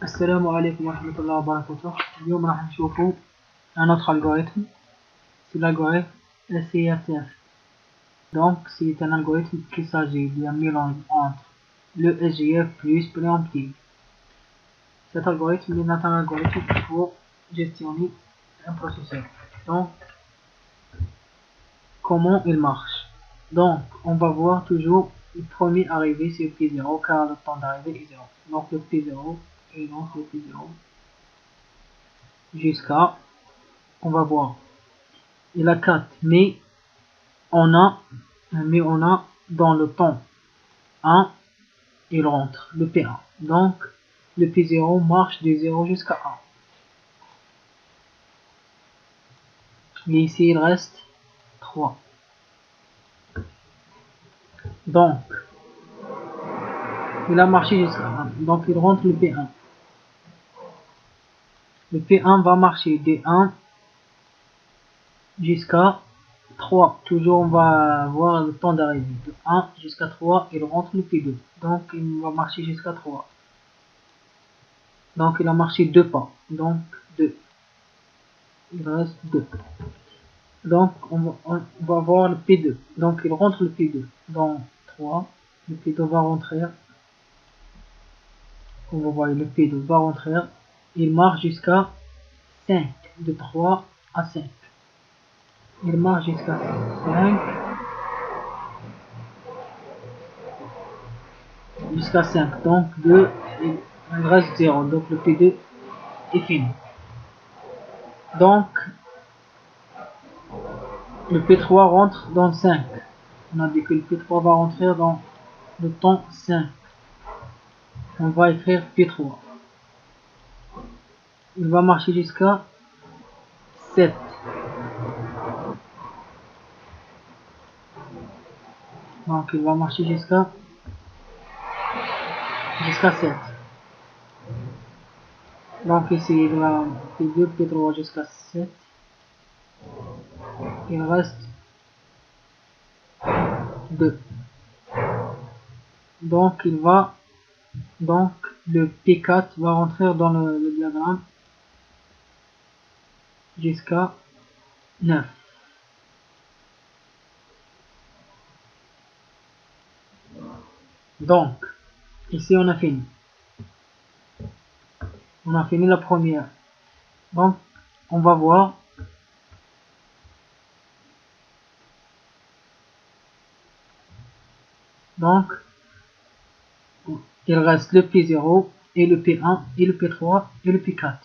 السلام عليكم ورحمة الله وبركاته. اليوم راح نشوفوا un autre algorithme, c'est l'algorithme SIRTF. Donc c'est un algorithme qui s'agit d'un mélange entre le SGF plus préemptive. Cet algorithme est un algorithme pour gestionner un processeur. Donc comment il marche? Donc on va voir toujours le premier arrivé c'est le P0 car le temps d'arrivée est 0. Donc le P0 et donc le P0 jusqu'à, on va voir, il a 4 mais on a dans le temps 1 il rentre le P1 donc le P0 marche de 0 jusqu'à 1 et ici il reste 3 donc il a marché jusqu'à 1 donc il rentre le P1. Le P1 va marcher de 1 jusqu'à 3. Toujours on va voir le temps d'arrivée. De 1 jusqu'à 3, il rentre le P2. Donc il va marcher jusqu'à 3. Donc il a marché 2 pas. Donc 2. Il reste 2. Donc on va voir le P2. Donc il rentre le P2. Dans 3. Le P2 va rentrer. On va voir le P2 va rentrer. Il marche jusqu'à 5. De 3 à 5. Il marche jusqu'à 5. Jusqu'à 5. Donc 2. Il reste 0. Donc le P2 est fini. Donc le P3 rentre dans 5. On a dit que le P3 va rentrer dans le temps 5. On va écrire P3. Il va marcher jusqu'à 7. Donc il va marcher jusqu'à 7. Donc ici il va P2, P3 jusqu'à 7. Il reste 2. Donc le P4 va rentrer dans le diagramme jusqu'à 9. Donc ici on a fini. On a fini la première. Donc on va voir donc il reste le P0 et le P1 et le P3 et le P4.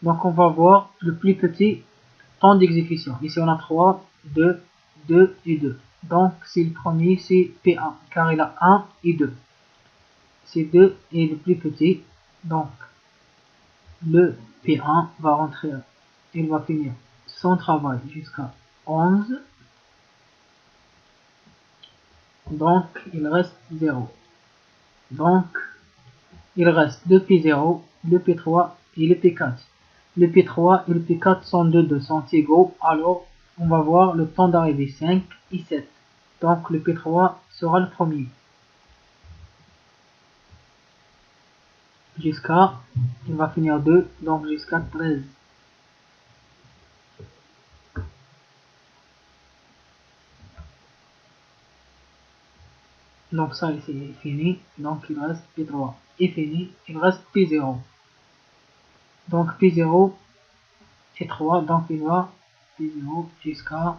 Donc on va voir le plus petit temps d'exécution. Ici on a 3, 2, 2 et 2. Donc c'est le premier, c'est P1 car il a 1 et 2. C'est 2 et le plus petit. Donc le P1 va rentrer, il va finir son travail jusqu'à 11. Donc il reste 0. Donc il reste le P0, le P3 et le P4. Le P3 et le P4 sont sont égaux, alors on va voir le temps d'arrivée 5 et 7. Donc le P3 sera le premier. Jusqu'à, il va finir 2, donc jusqu'à 13. Donc ça ici est fini, donc il reste P3 est fini, il reste P0. Donc P0 c'est 3, donc il va P0 jusqu'à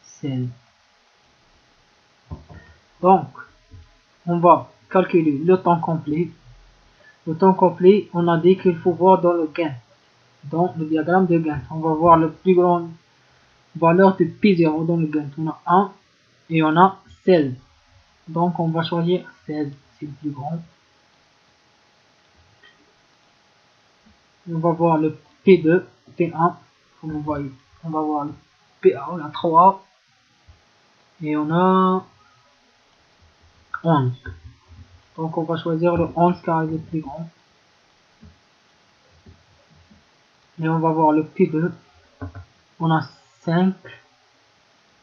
16. Donc on va calculer le temps complet. Le temps complet, on a dit qu'il faut voir dans le gain, dans le diagramme de gain. On va voir la plus grande valeur de P0 dans le gain. On a 1 et on a 16. Donc on va choisir 16, c'est le plus grand. On va voir le P2, P1, comme vous voyez. On va voir le P1, on a 3 et on a 11. Donc on va choisir le 11 car il est le plus grand. Et on va voir le P2, on a 5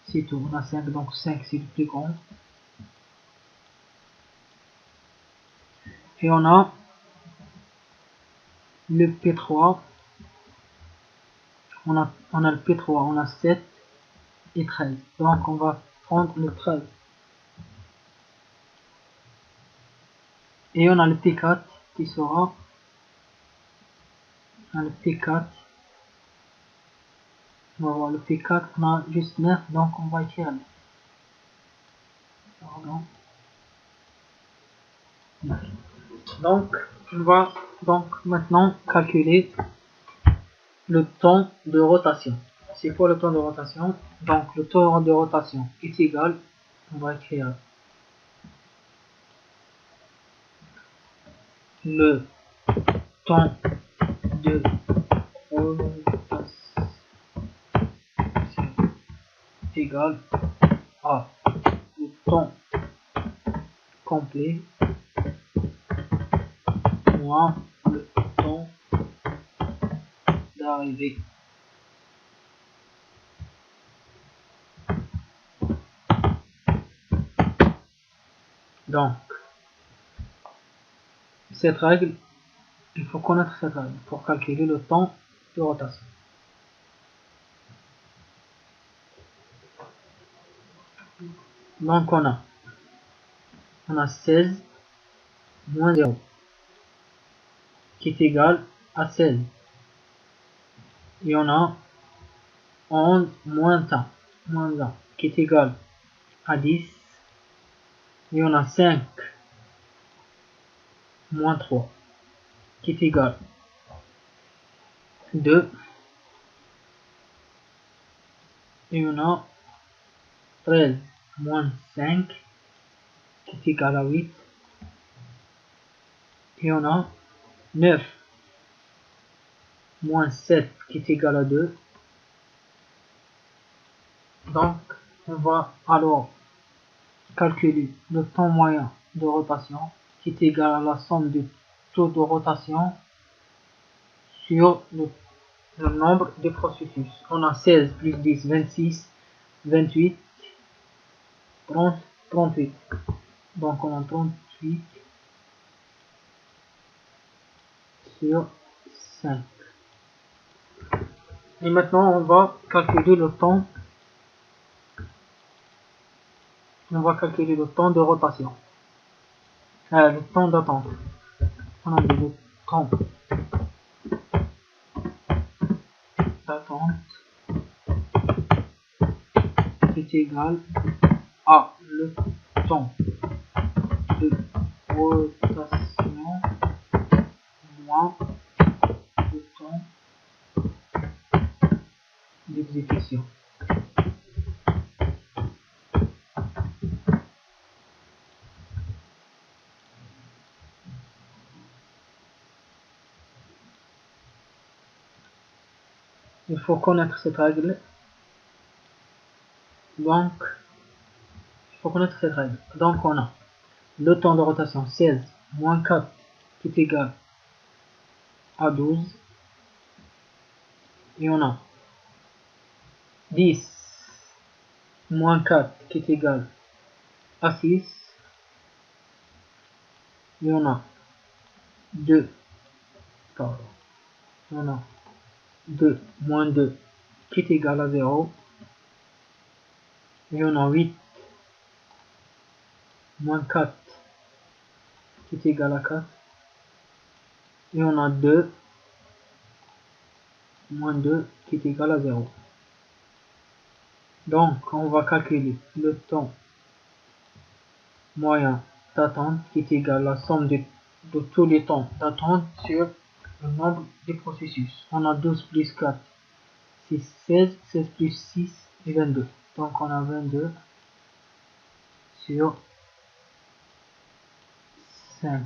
c'est tout. On a 5, donc 5 c'est le plus grand. Et on a le P3. On a le P3, on a 7 et 13. Donc on va prendre le 13. Et on a le P4 qui sera, on a le P4. On va voir le P4, on a juste 9, donc on va écrire 9. Pardon. 9. Donc on va donc maintenant calculer le temps de rotation. C'est quoi le temps de rotation? Donc le temps de rotation est égal, on va écrire le temps de rotation égal à le temps complet moins le temps d'arrivée. Donc cette règle, il faut connaître cette règle pour calculer le temps de rotation. Donc on a 16 moins 0 qui est égal à 16. Et on a 11 moins 1 qui est égal à 10. Et on a 5 moins 3 qui est égal à 2. Et on a 13 moins 5 qui est égal à 8. Et on a 9 moins 7 qui est égal à 2. Donc on va alors calculer le temps moyen de rotation qui est égal à la somme du taux de rotation sur le nombre de processus. On a 16 plus 10, 26, 28, 30, 38. Donc on a 38 sur 5. Et maintenant on va calculer le temps. On va calculer le temps de rotation. Le temps d'attente. On a dit le temps d'attente est égal à le temps de rotation moins le temps d'exécution. Il faut connaître cette règle. Donc, il faut connaître cette règle. Donc, on a le temps de rotation 16 moins 4 qui est égal à 12. Et on a 10 moins 4 qui est égal à 6. Et on a 2, pardon, on a 2 moins 2 qui est égal à 0. Et on a 8 moins 4 qui est égal à 4. Et on a 2 moins 2 qui est égal à 0. Donc, on va calculer le temps moyen d'attente qui est égal à la somme de tous les temps d'attente sur le nombre de processus. On a 12 plus 4, c'est 16, 16 plus 6 et 22. Donc on a 22 sur 5.